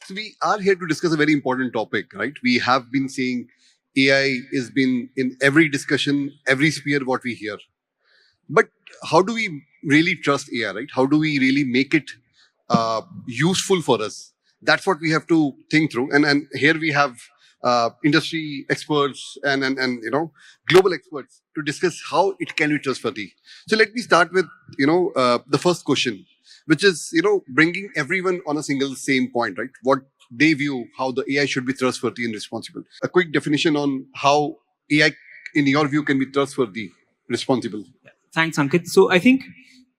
So we are here to discuss a very important topic, right? We have been seeing AI has been in every discussion, every sphere what we hear. But how do we really trust AI, right? How do we really make it useful for us? That's what we have to think through. And here we have industry experts and global experts to discuss how it can be trustworthy. So let me start with the first question, which is bringing everyone on a single same point, right? What they view how the AI should be trustworthy and responsible. A quick definition on how AI, in your view, can be trustworthy, responsible. Thanks, Ankit. So I think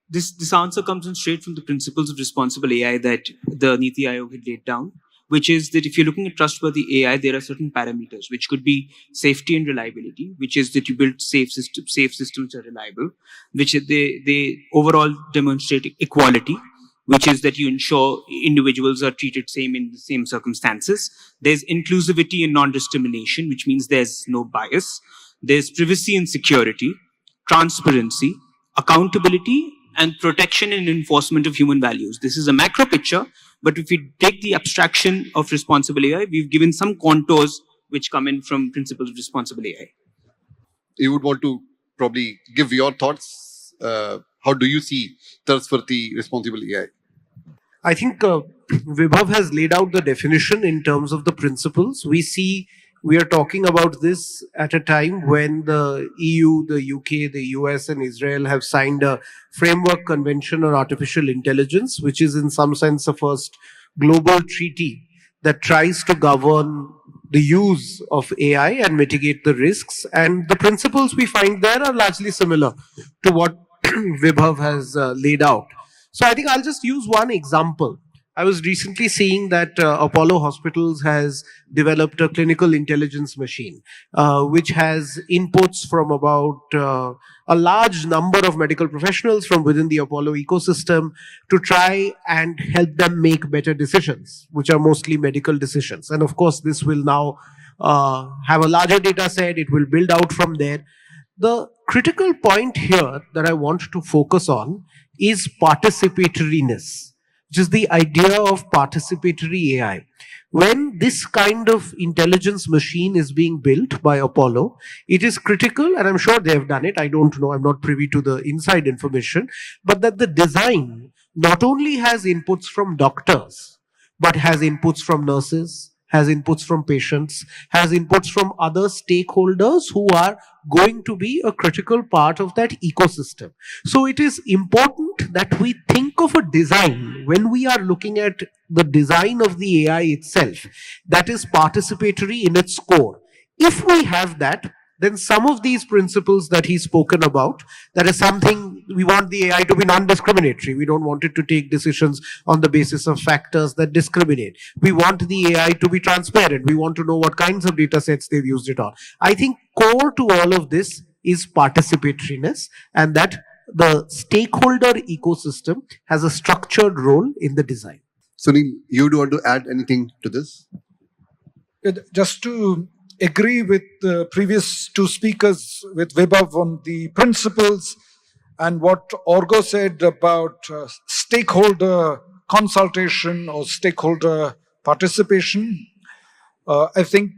this answer comes in straight from the principles of responsible AI that the Niti Aayog had laid down, which is that if you're looking at trustworthy AI, there are certain parameters, which could be safety and reliability, which is that you build safe systems are reliable, which they overall demonstrate equality, which is that you ensure individuals are treated same in the same circumstances. There's inclusivity and non-discrimination, which means there's no bias. There's privacy and security, transparency, accountability, and protection and enforcement of human values. This is a macro picture, but if we take the abstraction of responsible AI, we've given some contours which come in from principles of responsible AI. You would want to probably give your thoughts. How do you see trustworthy, responsible AI? I think Vibhav has laid out the definition in terms of the principles. We are talking about this at a time when the EU, the UK, the US, and Israel have signed a framework convention on artificial intelligence, which is in some sense the first global treaty that tries to govern the use of AI and mitigate the risks. And the principles we find there are largely similar to what Vibhav has laid out. So I think I'll just use one example. I was recently seeing that Apollo Hospitals has developed a clinical intelligence machine, which has inputs from about a large number of medical professionals from within the Apollo ecosystem to try and help them make better decisions, which are mostly medical decisions. And of course, this will now have a larger data set. It will build out from there. The critical point here that I want to focus on is participatoriness, which is the idea of participatory AI. When this kind of intelligence machine is being built by Apollo, it is critical, and I'm sure they have done it, I don't know, I'm not privy to the inside information, but that the design not only has inputs from doctors, but has inputs from nurses, has inputs from patients, has inputs from other stakeholders who are going to be a critical part of that ecosystem. So it is important that we think of a design when we are looking at the design of the AI itself that is participatory in its core. If we have that, then some of these principles that he's spoken about, that is something we want the AI to be non-discriminatory. We don't want it to take decisions on the basis of factors that discriminate. We want the AI to be transparent. We want to know what kinds of data sets they've used it on. I think core to all of this is participatoriness, and that the stakeholder ecosystem has a structured role in the design. Sunil, you do want to add anything to this? Just to agree with the previous two speakers, with Vibhav on the principles and what Orgo said about stakeholder consultation or stakeholder participation. I think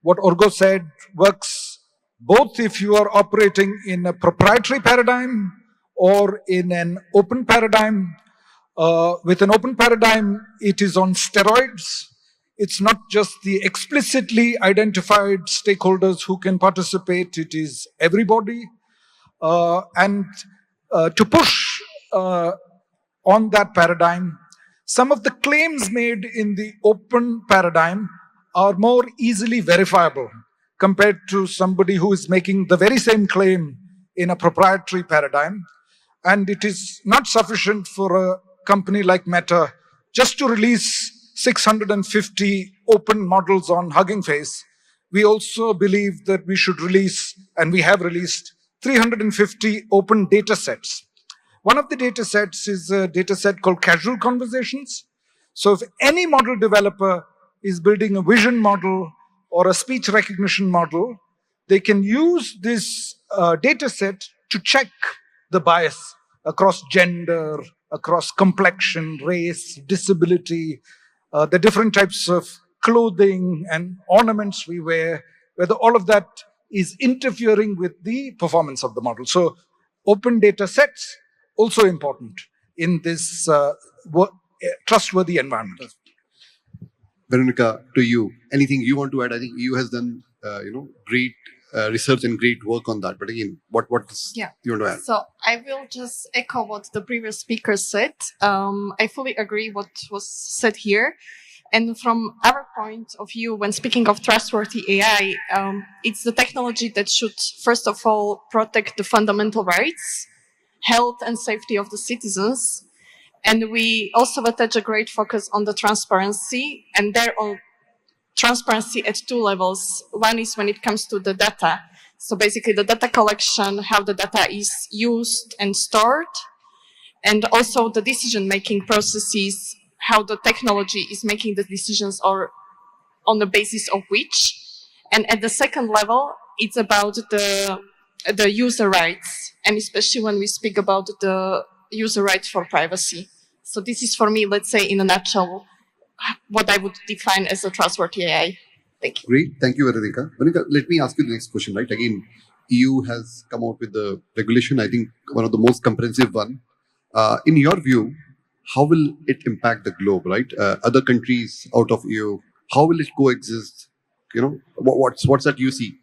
what Orgo said works both if you are operating in a proprietary paradigm or in an open paradigm. With an open paradigm, it is on steroids. It's not just the explicitly identified stakeholders who can participate, it is everybody. And to push on that paradigm, some of the claims made in the open paradigm are more easily verifiable compared to somebody who is making the very same claim in a proprietary paradigm. And it is not sufficient for a company like Meta just to release 650 open models on Hugging Face. We also believe that we should release, and we have released, 350 open data sets. One of the data sets is a data set called Casual Conversations. So if any model developer is building a vision model or a speech recognition model, they can use this data set to check the bias across gender, across complexion, race, disability, the different types of clothing and ornaments we wear, whether all of that is interfering with the performance of the model. So open data sets also important in this trustworthy environment. Veronica, to you, anything you want to add? I think EU has done, great research and great work on that. But again, what you want to add? So I will just echo what the previous speaker said. I fully agree what was said here. And from our point of view, when speaking of trustworthy AI, it's the technology that should, first of all, protect the fundamental rights, health and safety of the citizens. And we also attach a great focus on the transparency, and there on transparency at two levels. One is when it comes to the data. So basically the data collection, how the data is used and stored, and also the decision-making processes, how the technology is making the decisions or on the basis of which. And at the second level, it's about the user rights, and especially when we speak about the user rights for privacy. So this is for me, let's say in a nutshell, what I would define as a trustworthy AI. Thank you. Great. Thank you, Veronica. Veronica, let me ask you the next question, right? Again, EU has come out with the regulation, I think one of the most comprehensive one. In your view, how will it impact the globe, right? Other countries out of EU, how will it coexist? What's that you see?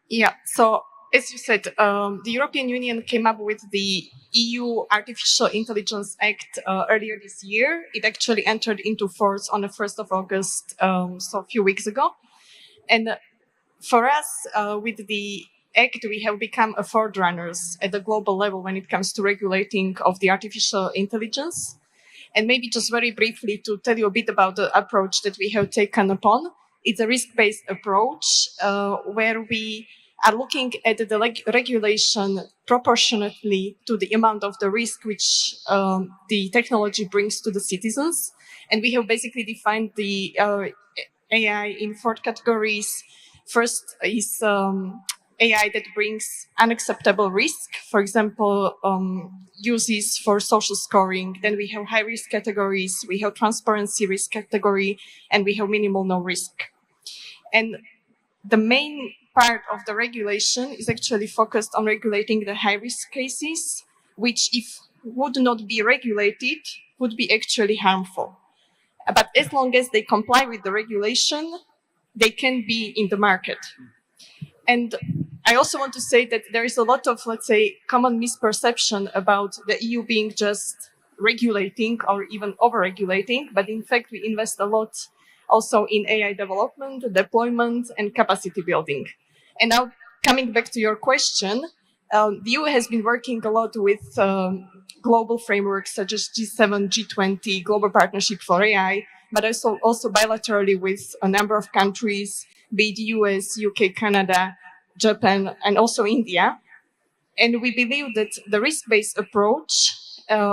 Yeah. So as you said, the European Union came up with the EU Artificial Intelligence Act earlier this year. It actually entered into force on the 1st of August, so a few weeks ago. And for us, with the act, we have become a forerunners at the global level when it comes to regulating of the artificial intelligence. And maybe just very briefly to tell you a bit about the approach that we have taken upon. It's a risk-based approach where we are looking at the regulation proportionately to the amount of the risk which the technology brings to the citizens. And we have basically defined the AI in 4 categories. First is AI that brings unacceptable risk, for example, uses for social scoring. Then we have high risk categories, we have transparency risk category, and we have minimal no risk. And the main part of the regulation is actually focused on regulating the high risk cases, which if would not be regulated, would be actually harmful. But as long as they comply with the regulation, they can be in the market. And I also want to say that there is a lot of, let's say, common misperception about the EU being just regulating or even over-regulating, but in fact, we invest a lot also in AI development, deployment, and capacity building. And now, coming back to your question, the EU has been working a lot with global frameworks such as G7, G20, Global Partnership for AI, but also bilaterally with a number of countries, be it US, UK, Canada, Japan, and also India. And we believe that the risk-based approach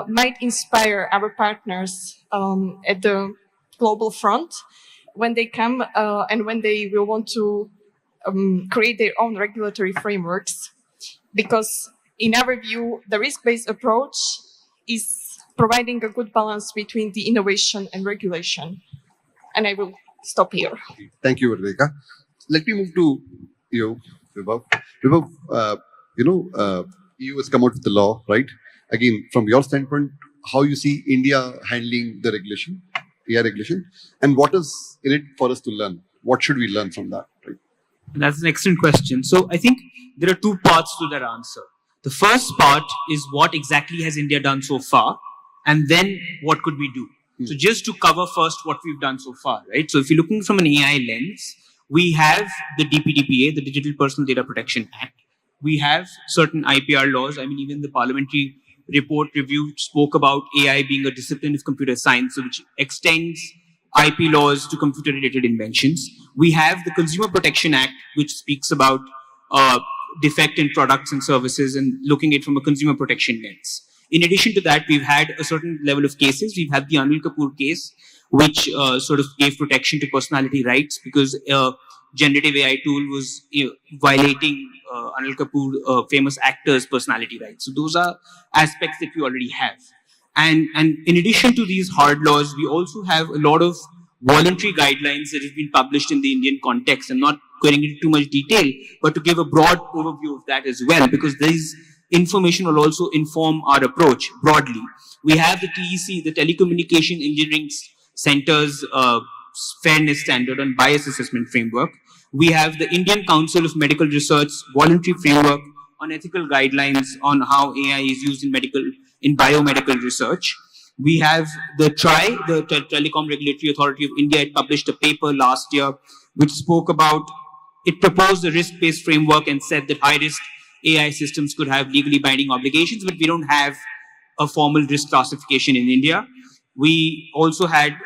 might inspire our partners at the global front when they come and when they will want to create their own regulatory frameworks. Because in our view, the risk-based approach is providing a good balance between the innovation and regulation. And I will stop here. Thank you, Veronica. Let me move to you, Vibhav. Vibhav, EU has come out with the law, right? Again, from your standpoint, how you see India handling the regulation, AI regulation, and what is in it for us to learn? What should we learn from that, right? That's an excellent question. So I think there are 2 parts to that answer. The first part is what exactly has India done so far, and then what could we do? So just to cover first what we've done so far, right? So if you're looking from an AI lens, we have the DPDPA, the Digital Personal Data Protection Act. We have certain IPR laws. I mean, even the parliamentary report review spoke about AI being a discipline of computer science, which extends IP laws to computer-related inventions. We have the Consumer Protection Act, which speaks about defect in products and services and looking at it from a consumer protection lens. In addition to that, we've had a certain level of cases. We've had the Anil Kapoor case, which sort of gave protection to personality rights because a generative AI tool was violating Anil Kapoor, famous actor's personality rights. So those are aspects that we already have. And in addition to these hard laws, we also have a lot of voluntary guidelines that have been published in the Indian context. I'm not going into too much detail, but to give a broad overview of that as well, because this information will also inform our approach broadly. We have the TEC, the Telecommunication Engineering Center's Fairness Standard and Bias Assessment Framework. We have the Indian Council of Medical Research voluntary framework on ethical guidelines on how AI is used in biomedical research. We have the TRAI, the Telecom Regulatory Authority of India. It published a paper last year which spoke about, it proposed a risk-based framework and said that high-risk AI systems could have legally binding obligations, but we don't have a formal risk classification in India. We also had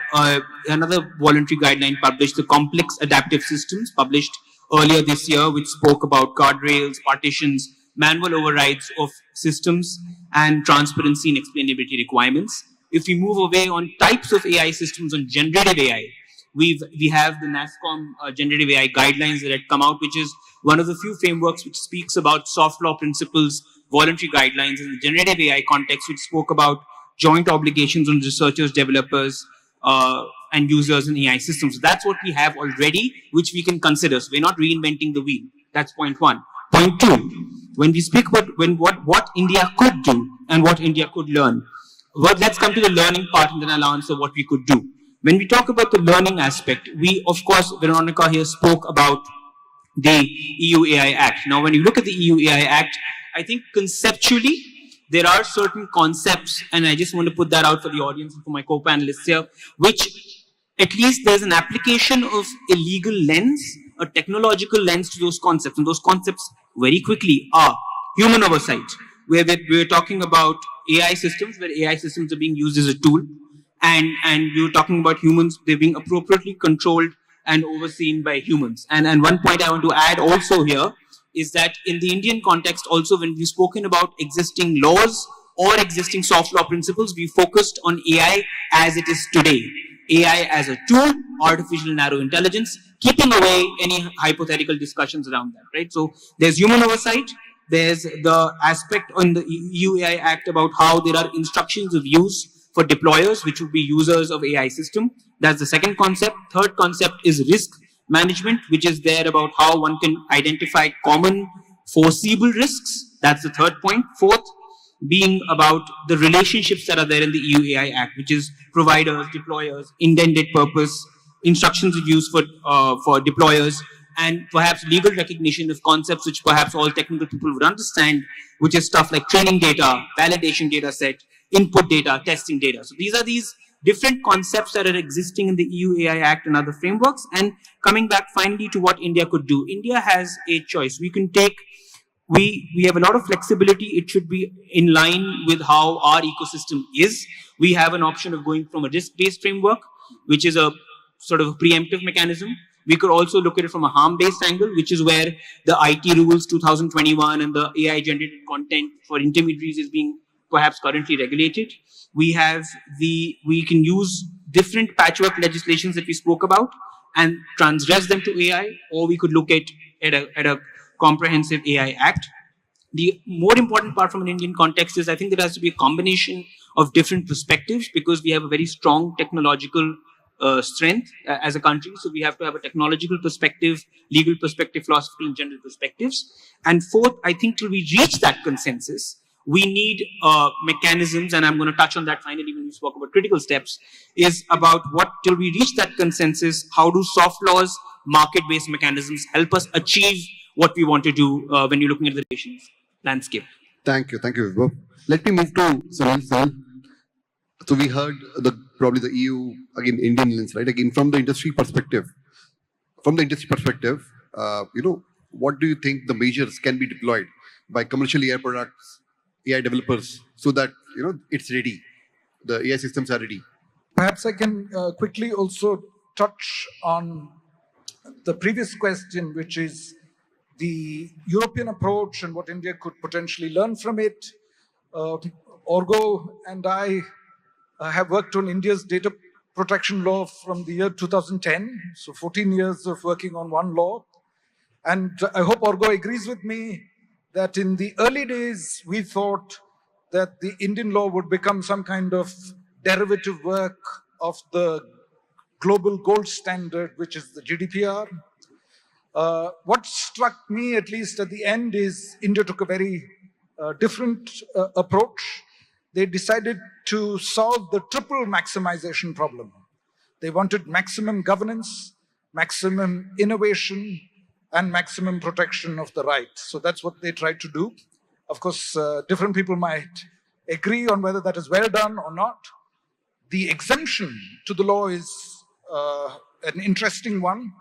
another voluntary guideline published, the Complex Adaptive Systems, published earlier this year, which spoke about guardrails, partitions, manual overrides of systems, and transparency and explainability requirements. If we move away on types of AI systems, on generative AI, we have the NASSCOM generative AI guidelines that had come out, which is one of the few frameworks which speaks about soft law principles, voluntary guidelines in the generative AI context, which spoke about joint obligations on researchers, developers, and users in AI systems. So that's what we have already, which we can consider. So we're not reinventing the wheel. That's point one. Point two, when we speak about what India could do and what India could learn, well, let's come to the learning part and then I'll answer what we could do. When we talk about the learning aspect, we, of course, Veronica here spoke about the EU AI Act. Now, when you look at the EU AI Act, I think conceptually, there are certain concepts, and I just want to put that out for the audience and for my co-panelists here, which at least there's an application of a legal lens, a technological lens to those concepts. And those concepts very quickly are human oversight, where we're talking about AI systems, where AI systems are being used as a tool. And we were talking about humans, they're being appropriately controlled and overseen by humans. And one point I want to add also here is that in the Indian context also, when we've spoken about existing laws or existing soft law principles, we focused on AI as it is today. AI as a tool, artificial narrow intelligence, keeping away any hypothetical discussions around that, right? So there's human oversight, there's the aspect on the EU AI Act about how there are instructions of use for deployers, which would be users of AI system. That's the second concept. Third concept is risk management, which is there about how one can identify common foreseeable risks. That's the third point. Fourth, being about the relationships that are there in the EU AI Act, which is providers, deployers, intended purpose, instructions of use for deployers, and perhaps legal recognition of concepts which perhaps all technical people would understand, which is stuff like training data, validation data set, input data, testing data. So these are these different concepts that are existing in the EU AI Act and other frameworks. And coming back finally to what India could do. India has a choice. We can take, we have a lot of flexibility. It should be in line with how our ecosystem is. We have an option of going from a risk-based framework, which is a sort of a preemptive mechanism. We could also look at it from a harm-based angle, which is where the IT rules 2021 and the AI-generated content for intermediaries is being perhaps currently regulated. We can use different patchwork legislations that we spoke about and transgress them to AI, or we could look at a comprehensive AI Act. The more important part from an Indian context is I think there has to be a combination of different perspectives, because we have a very strong technological strength as a country. So we have to have a technological perspective, legal perspective, philosophy, and general perspectives. And fourth, I think till we reach that consensus, we need mechanisms, and I'm going to touch on that finally when we spoke about critical steps, is about what, till we reach that consensus, how do soft laws, market-based mechanisms help us achieve what we want to do when you're looking at the relations landscape. Thank you, Vibhav. Let me move to Sunil. So we heard probably the EU, again, Indian lens, right? Again, from the industry perspective. What do you think the measures can be deployed by commercial AI products, AI developers, so that, it's ready, the AI systems are ready? Perhaps I can quickly also touch on the previous question, which is the European approach and what India could potentially learn from it. Orgo and I have worked on India's data protection law from the year 2010, so 14 years of working on one law. And I hope Orgo agrees with me that in the early days, we thought that the Indian law would become some kind of derivative work of the global gold standard, which is the GDPR. What struck me, at least at the end, is India took a very different approach. They decided to solve the triple maximization problem. They wanted maximum governance, maximum innovation, and maximum protection of the right. So that's what they tried to do. Of course, different people might agree on whether that is well done or not. The exemption to the law is an interesting one.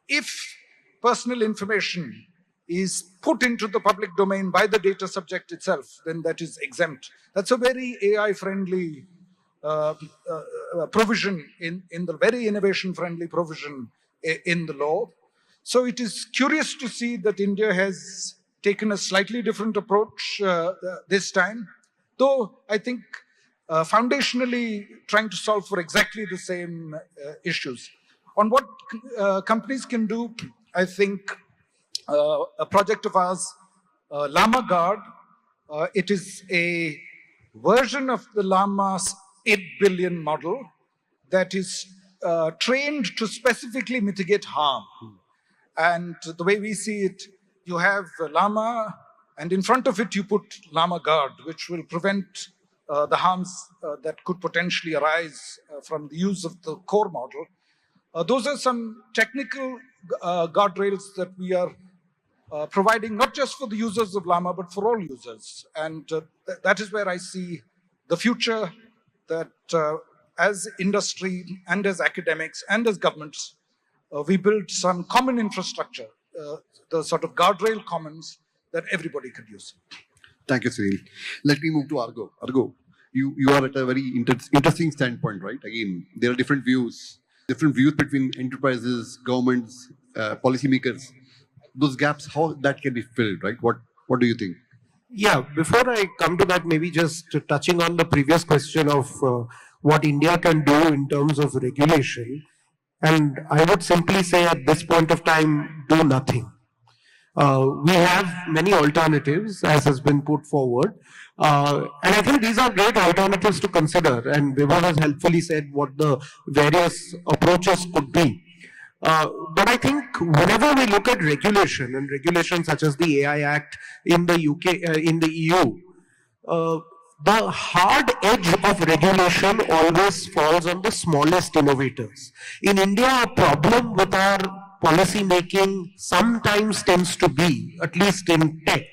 If personal information is put into the public domain by the data subject itself, then that is exempt. That's a very AI-friendly provision in the very innovation-friendly provision in the law. So it is curious to see that India has taken a slightly different approach this time, though I think foundationally trying to solve for exactly the same issues. On what companies can do, I think a project of ours, Llama Guard, it is a version of the Llama's 8 billion model that is trained to specifically mitigate harm. And the way we see it, you have Llama, and in front of it you put Llama Guard, which will prevent the harms that could potentially arise from the use of the core model. Those are some technical guardrails that we are providing, not just for the users of Llama, but for all users. And that is where I see the future, that as industry and as academics and as governments, we build some common infrastructure, the sort of guardrail commons that everybody could use. Thank you, Sunil. Let me move to Argo. Argo, you are at a very interesting standpoint, right? Again, there are different views between enterprises, governments, policymakers. Those gaps, how that can be filled, right? What do you think? Yeah, before I come to that, maybe just touching on the previous question of what India can do in terms of regulation. And I would simply say at this point of time, do nothing. We have many alternatives, as has been put forward. And I think these are great alternatives to consider. And Vibha has helpfully said what the various approaches could be. But I think whenever we look at regulation, and regulation such as the AI Act in the UK, in the EU, the hard edge of regulation always falls on the smallest innovators. In India, a problem with our policy making sometimes tends to be, at least in tech,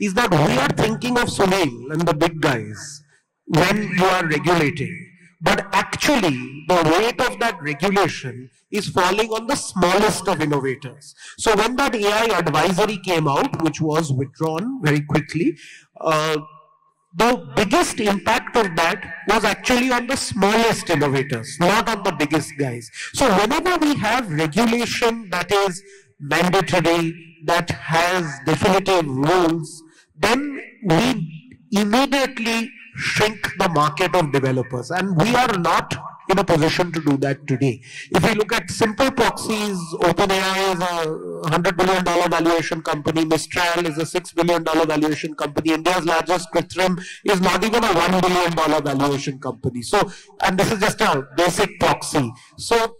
is that we are thinking of Sunil and the big guys when you are regulating. But actually, the weight of that regulation is falling on the smallest of innovators. So when that AI advisory came out, which was withdrawn very quickly, the biggest impact of that was actually on the smallest innovators, not on the biggest guys. So whenever we have regulation that is mandatory, that has definitive rules, then we immediately shrink the market of developers. And we are not in a position to do that today. If we look at simple proxies, OpenAI is a $100 billion valuation company, Mistral is a $6 billion valuation company, India's largest Kritrim is not even a $1 billion valuation company. So, and this is just a basic proxy. So,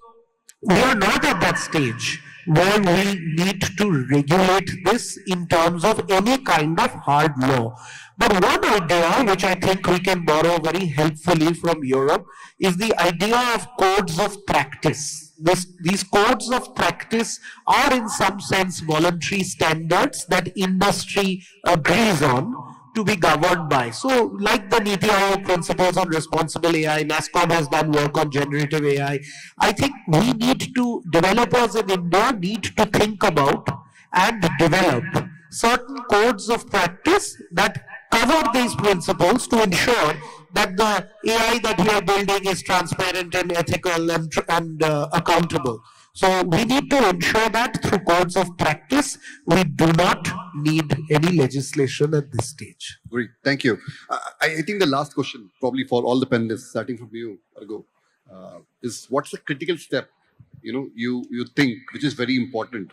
we are not at that stage where we need to regulate this in terms of any kind of hard law. But one idea which I think we can borrow very helpfully from Europe is the idea of codes of practice. These codes of practice are in some sense voluntary standards that industry agrees on to be governed by. So like the Niti Aayog principles on responsible AI, NASSCOM has done work on generative AI. I think we need to, developers in India need to think about and develop certain codes of practice that cover these principles to ensure that the AI that we are building is transparent and ethical and accountable. So we need to ensure that through codes of practice, we do not need any legislation at this stage. Great, thank you. I think the last question, probably for all the panelists, starting from you, Argo, is what's the critical step, you think, which is very important,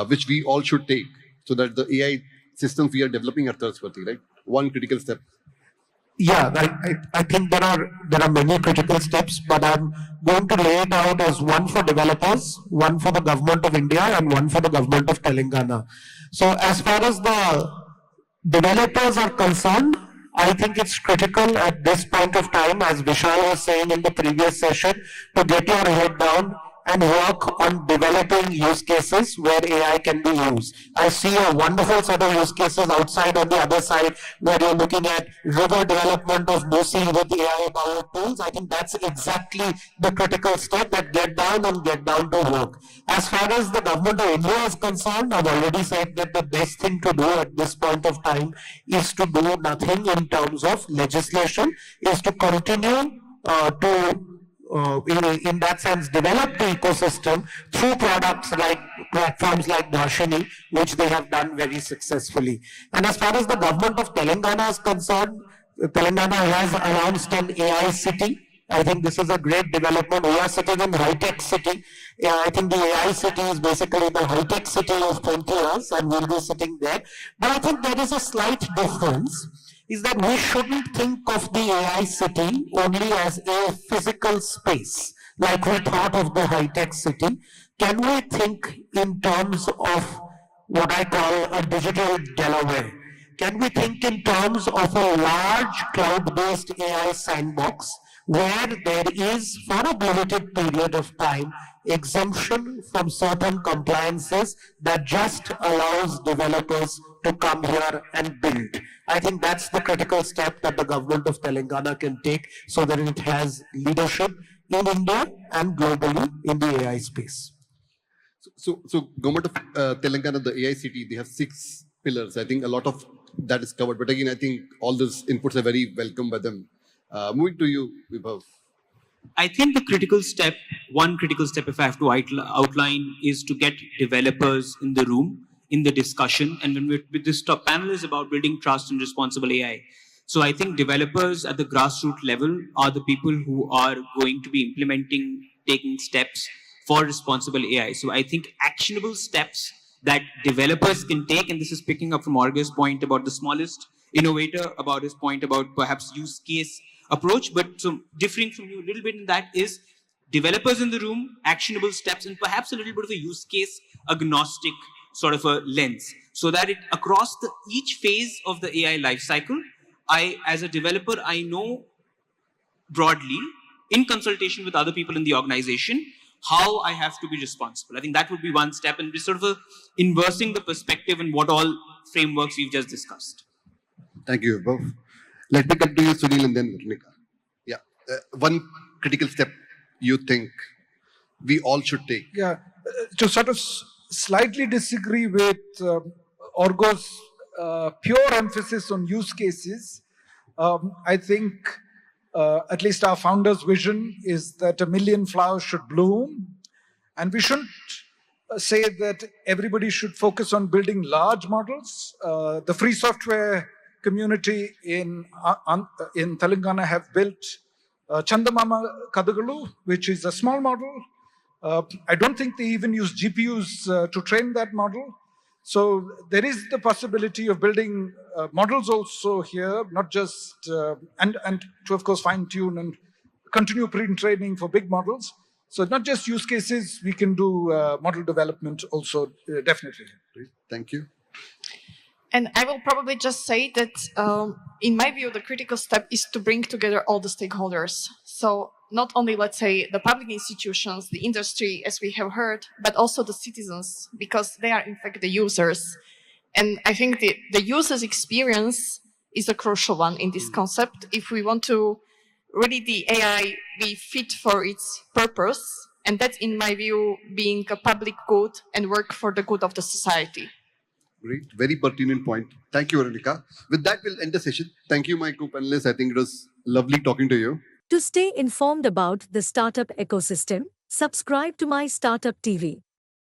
which we all should take so that the AI systems we are developing are trustworthy, right? One critical step. Yeah, I think there are many critical steps, but I'm going to lay it out as one for developers, one for the government of India, and one for the government of Telangana. So as far as the developers are concerned, I think it's critical at this point of time, as Vishal was saying in the previous session, to get your head down and work on developing use cases where AI can be used. I see a wonderful set of use cases outside on the other side where you're looking at river development of Musi with AI-powered tools. I think that's exactly the critical step, that get down and get down to work. As far as the government of India is concerned, I've already said that the best thing to do at this point of time is to do nothing in terms of legislation, is to continue in that sense, develop the ecosystem through products like platforms like Darshini, which they have done very successfully. And as far as the government of Telangana is concerned, Telangana has announced an AI city. I think this is a great development. We are sitting in high-tech city. I think the AI city is basically the high-tech city of 20 years, and we'll be sitting there. But I think there is a slight difference, is that we shouldn't think of the AI city only as a physical space, like we thought of the high-tech city. Can we think in terms of what I call a digital Delaware? Can we think in terms of a large cloud-based AI sandbox where there is, for a limited period of time, exemption from certain compliances that just allows developers to come here and build? I think that's the critical step that the government of Telangana can take so that it has leadership in India and globally in the AI space. So government of Telangana, the AI city, they have 6 pillars. I think a lot of that is covered. But again, I think all those inputs are very welcome by them. Moving to you, Vibhav. I think one critical step, if I have to outline, is to get developers in the room, in the discussion. And when with this top panel is about building trust and responsible AI. So I think developers at the grassroots level are the people who are going to be implementing, taking steps for responsible AI. So I think actionable steps that developers can take, and this is picking up from Orga's point about the smallest innovator, about his point about perhaps use case approach, but so differing from you a little bit in that is developers in the room, actionable steps, and perhaps a little bit of a use case agnostic sort of a lens, so that it across each phase of the AI lifecycle, as a developer, I know broadly in consultation with other people in the organization how I have to be responsible. I think that would be one step, and sort of inversing the perspective in what all frameworks we've just discussed. Thank you, Vibhav. Let me come to you, Sunil, and then Veronica. Yeah, one critical step you think we all should take. Yeah, to sort of slightly disagree with Orgo's pure emphasis on use cases, I think at least our founder's vision is that 1 million flowers should bloom, and we shouldn't say that everybody should focus on building large models. The free software community in Telangana have built Chandamama Kadagalu, which is a small model. I don't think they even use GPUs to train that model. So there is the possibility of building models also here, not just, and to of course fine tune and continue pre-training for big models. So not just use cases, we can do model development also, definitely. Thank you. And I will probably just say that, in my view, the critical step is to bring together all the stakeholders. So not only, let's say, the public institutions, the industry, as we have heard, but also the citizens, because they are, in fact, the users. And I think the user's experience is a crucial one in this concept. If we want to really the AI be fit for its purpose, and that's, in my view, being a public good and work for the good of the society. Great. Very pertinent point. Thank you, Veronica. With that, we'll end the session. Thank you, my co-panelists. I think it was lovely talking to you. To stay informed about the startup ecosystem, subscribe to My Startup TV.